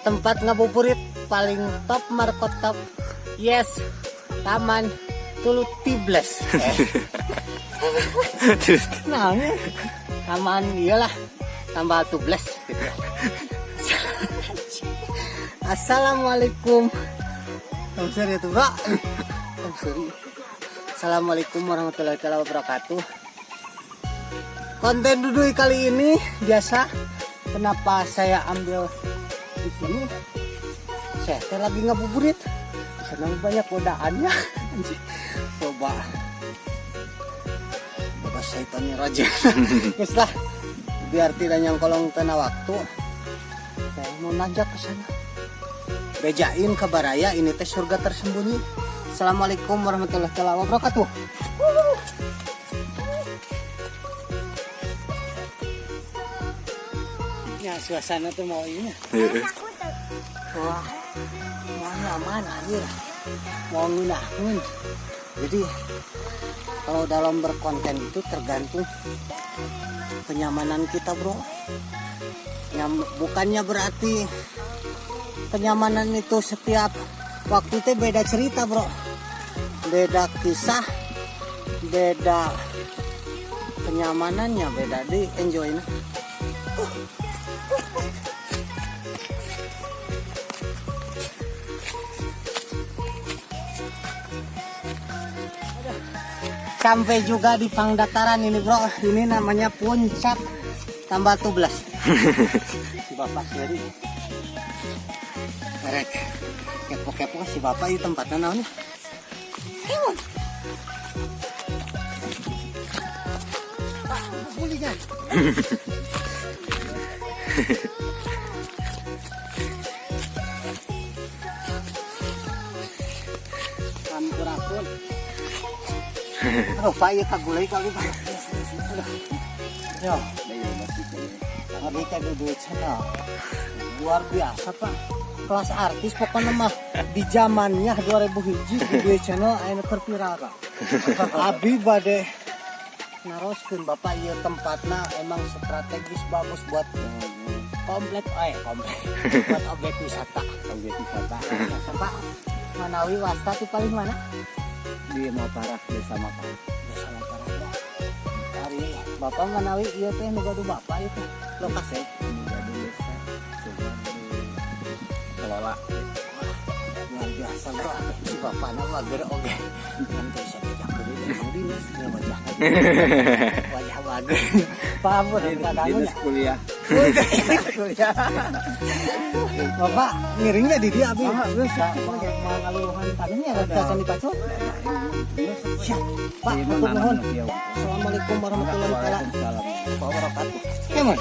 tempat ngabuburit paling top markot top. Yes, Taman Tulu Tibles. Nah, taman iyalah tambah tubles gitu. Assalamualaikum. Sorry tuh, Bro. Sorry. Assalamualaikum warahmatullahi wabarakatuh. Konten Duduy kali ini biasa. Kenapa saya ambil di sini? Saya lagi ngabuburit. Senang banyak godaannya. Coba syaitannya raja. Terus lah, biar tidak nyangkolong tanah waktu, saya mau nanjak ke sana. Bejain ke Baraya, ini teh surga tersembunyi. Assalamualaikum warahmatullahi wabarakatuh. Ya suasana tuh mau ini. Wah, mau nyaman aja. Mau ngunahun. Jadi kalau dalam berkonten itu tergantung kenyamanan kita, bro. Bukannya berarti kenyamanan itu setiap waktu itu beda cerita, bro. Beda kisah, beda kenyamanannya, beda di enjoy. Sampai juga di Pangdataran ini, bro. Ini namanya Puncak Tambah Tublas. Si bapak jadi merek kepo-kepo si bapak di tempatnya naon. Pak, boleh kan? Ampun. Aduh, Pak, iya kagulay kali, Pak. Yo, tapi kayak duit sana luar biasa, Pak. Kelas artis pokoknya mah di zamannya 2000 hiji duit channel ayeuna keur viral. Abi bade naroskeun Bapak, ieu tempatna emang strategis bagus buat komplek buat objek wisata. Pak, Manawi Wasta itu paling mana? Di Maparah, Desa Maparah. Hari Bapak Manawi iya teh nu gaduh Bapak itu lokasi nu gaduh desa coba kelola. Luar biasa, bro. Si Bapak na mager oge. Kan bisa dijaga di wajah bagus. Paham kadang-kadang kuliah. Bapak ngiringnya di dia abi. Geus mangaluruhan tadinya ada di pacul. Pak, matur nuhun. Assalamualaikum warahmatullahi wabarakatuh. Kemon.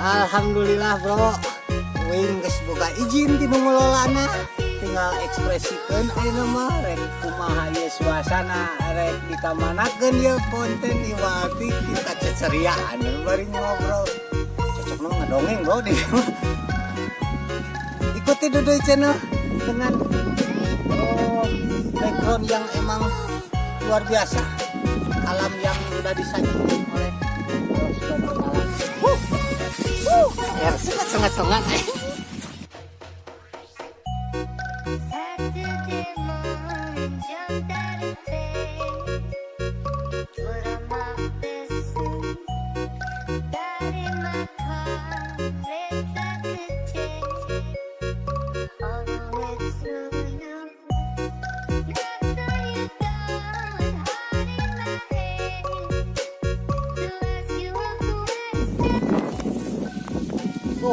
Alhamdulillah, bro. Wing geus boga izin ti nu ngelolana. Tinggal ekspresikan ayeuna mah rek kumaha ieu suasana, rek dikamanakeun ieu konten iwati kita ceceriaan bari ngobrol. Cocok mah ngadongeng, bro. Ikuti Duduy channel dengan background yang emang luar biasa. Alam yang sudah disajikan oleh Allah Subhanahu wa taala. Ya, sangat-sangat.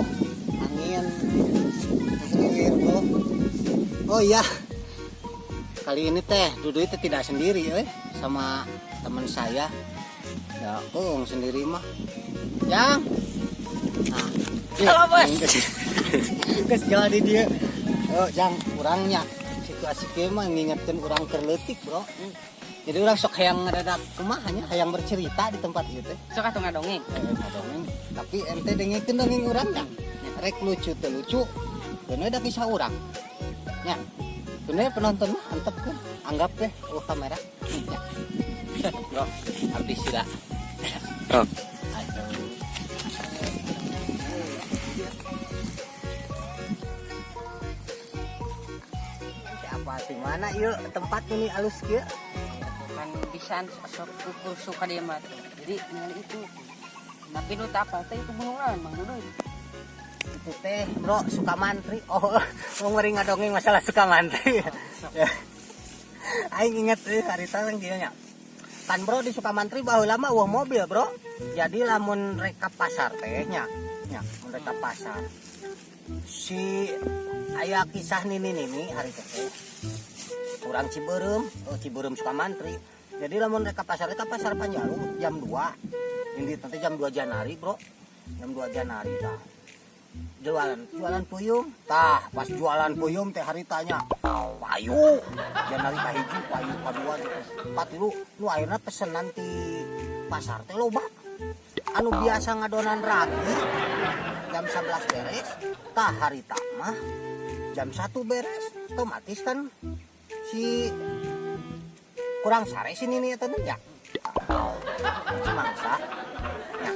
Angin. Angin, bro. Oh iya. Kali ini teh Dudu itu tidak sendiri sama teman saya. Ya, sendiri mah. Yang. Nah, halo bos. Geus jadi dia. Oh, jang urangnya. Situasi kieu mah ngingetkeun urang keur leutik, Bro. Jadi urang sok hayang ngadadak kumaha nya, hayang bercerita di tempat ieu teh. Sok atuh ngadongeng. Ngadongeng. Tapi ente dengengkeun dongeng urang nya. Rek lucu teh lucu. Bener da kisah urang. Nya. Bener penonton mah antep kan. Anggap teh kamera. Nya. Bro, abdi sila. Oh. Apa di mana yuk tempat ini alus kieu? Kan bisa sok ukur suka dia mah. Jadi nyari itu. Tapi lu tak apa teh itu bunguran Mang Dudu. Itu teh bro Sukamantri. Oh ngeri ngadongeng masalah Sukamantri. Ya. Aing inget harita yang dia nya. Kan bro di Sukamantri baheula mah eueuh mobil bro. Jadi lamun rekap pasar teh nya mun rekap pasar. Si aya kisah nini harita teh. Urang Ciberem Sukamantri. Jadi lamun rekap pasar Panjalu jam 2. Ini nanti jam 2 Janari bro. Jam 2 Janari tah. Jualan puyung. Tah, pas jualan puyung teh haritanya. Payu. Janari kahiji, payu kadua gitu. Patilu nu akhirnya pesenan ti pasar teh loba. Anu biasa ngadonan ragi jam 11 beres, tah harita mah jam 1 beres. Otomatis kan si kurang sare sini nih eta ya. Mangsa. Ya.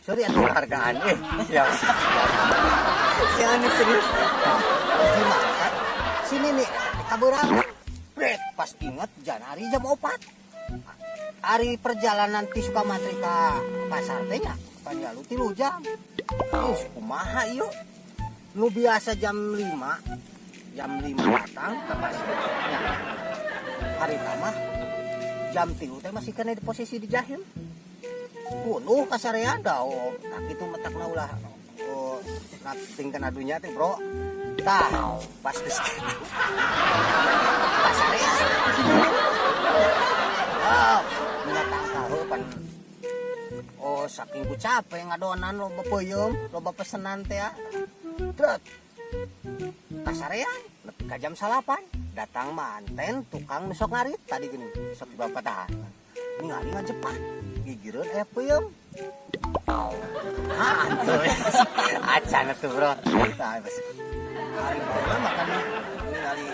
Sorry atuh hargaan siap. Jangan serius. Di mangsa. Sini nih kaburang. Brek pas inget Janari jam 4. Hari perjalanan ti Sukamantri ka pasar teh nya Panjalu 3 jam. Kumaha ieu? Nu biasa jam 5 datang ke pasar. Ya. Hari mah jam 3 teh masih kena di posisi di jahil. Kunuh kasarean daw. Nah kitu metakna ulah. Oh, tingkan adunya teh, Bro. Tah, pas geus kitu. Kasarean. Ah, menatangkal pan. Oh, saking ku capek ngadonan loba peuyeum, loba pesenan teh ya. Truk. Kasarean nepi ka jam 8 datang manten tukang sok ngarit tadi gini sok bapak tahan ningali ngajepat gigireun aya peuyeum antuh acan atuh bro tah bos ari bae makan ningali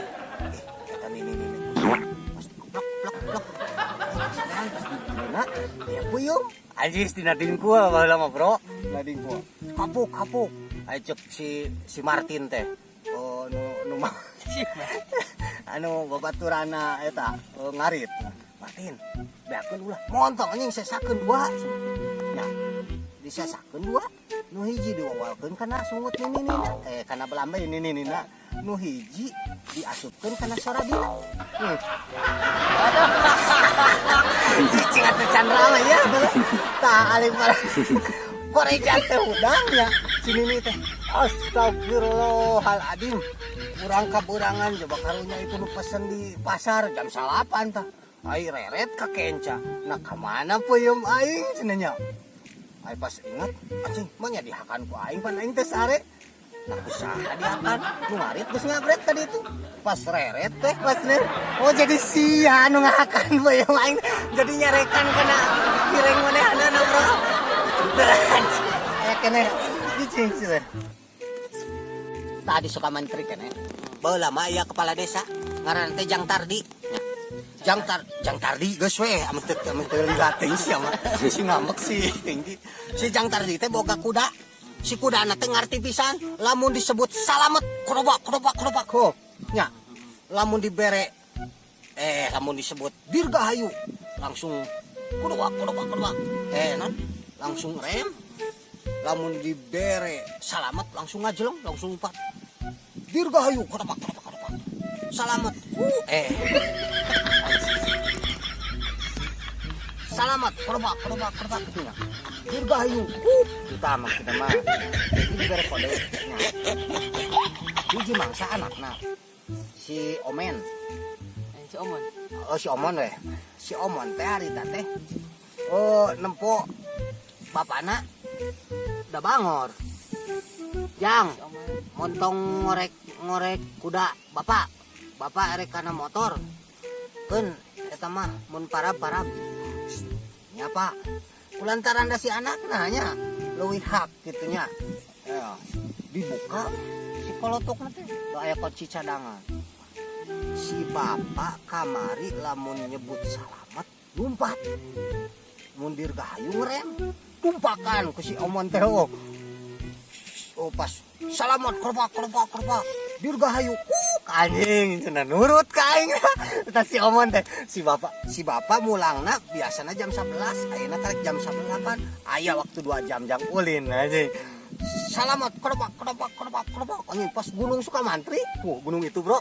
eta ini pas plok sekarang pas digigirna aya peuyeum ajis dina dingku baheula mah bro na dingku kapuk aya cek si Martin teh nu mah anu babaturana eta ngarit Martin beakeun ulah montong anjing sesakeun 2 nya disesakeun 2 nu hiji diwawalkeun kana sungut ninina kana belamba ninina nu hiji diasupkeun kana Soradina cicing atuh Chandra mah ya tah ali Korea teh udangnya sini nih teh astagfirullahaladzim kurang kaburangan coba karunya itu nu pesen di pasar jam 8 tah ai reret ka kenca nah kamana peuyeum aing cenanya ai pas inget anjing mah nya dihakan ku aing pan aing teh sare nah usaha dihakan nu ngarit geus ngabret tadi itu pas reret teh pas nih oh jadi sia nu ngahakan peuyeum aing jadi nyarekan kana pireng manehna bro kene cicing sih tadi Sukamantri kene baheula mah aya kepala desa ngaran teh Jang Tardi Jang Tardi geus we ame teu lihat teh sia mah si ngambek si Jang Tardi teh boga kuda si kudana teh ngarti pisan lamun disebut salamet krobak ho nya lamun dibere lamun disebut dirgahayu langsung krobak non langsung rem lamun dibere salamet langsung ngajeleng langsung umpat dirgahayu krobak salamet salamat korba katanya dirgahayu kita mah jadi bere kode hiji mangsa anakna si Omen Si Omon. oh si Omon teh harita teh nempo bapana da bangor jang Si Omon. montong ngorek kuda bapak erek kana motor kan eta mah mun parab nya pak kulantaran da si anak nya leuwih hak gitunya ya dibuka si kolotokna teh da aya kunci cadangan si bapak kamari lamun nyebut salamat lumpat mun dirgahayu ngerem tumpakan ku si Omon teh pas salamat korba dirgahayu anjing cenah nurut ka aing eta si Omon teh si bapak mulangna biasana jam 11 ayeuna karek jam 8 aya waktu 2 jam jang ulin anjing salamat korba anjing pas gunung Sukamantri gunung itu bro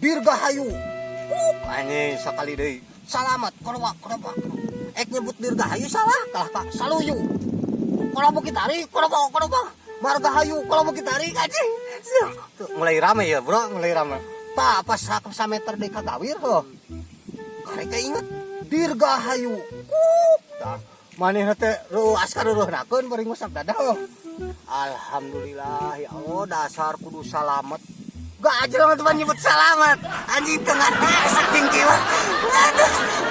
dirgahayu anjing sakali deui salamat korba ek nyebut dirgahayu salah kalah Pak saluyu kalau kita tarik korba margahayu kalau kita tarik anjing tuh, mulai rame ya bro Pak pas 100 meter di kagawir karek inget dirgahayu tah manehna teh ruas karuruhnakeun bari ngusap dadah alhamdulillah ya Allah dasar kudu salamet gak aja orang teman nyebut salamat anjing tengah saking kilat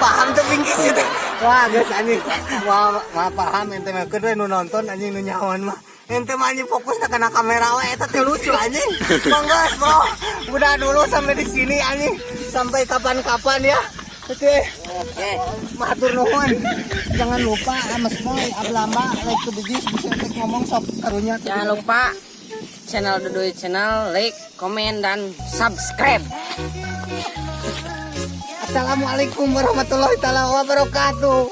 paham tuh pinggis itu wah guys anjing wah paham ente mah kedua nu nonton anjing nu nyawan mah ente mah anjing fokus kena kamera we eta teh lucu anjing manggas bro udah dulu sampai di sini anjing sampai kapan-kapan ya oke matur nuhun jangan lupa Mas Moy Ablamba like to begis bisa ngomong sok karunya Jangan lupa channel Dodoy channel, like, komen, dan subscribe. Assalamualaikum warahmatullahi wabarakatuh.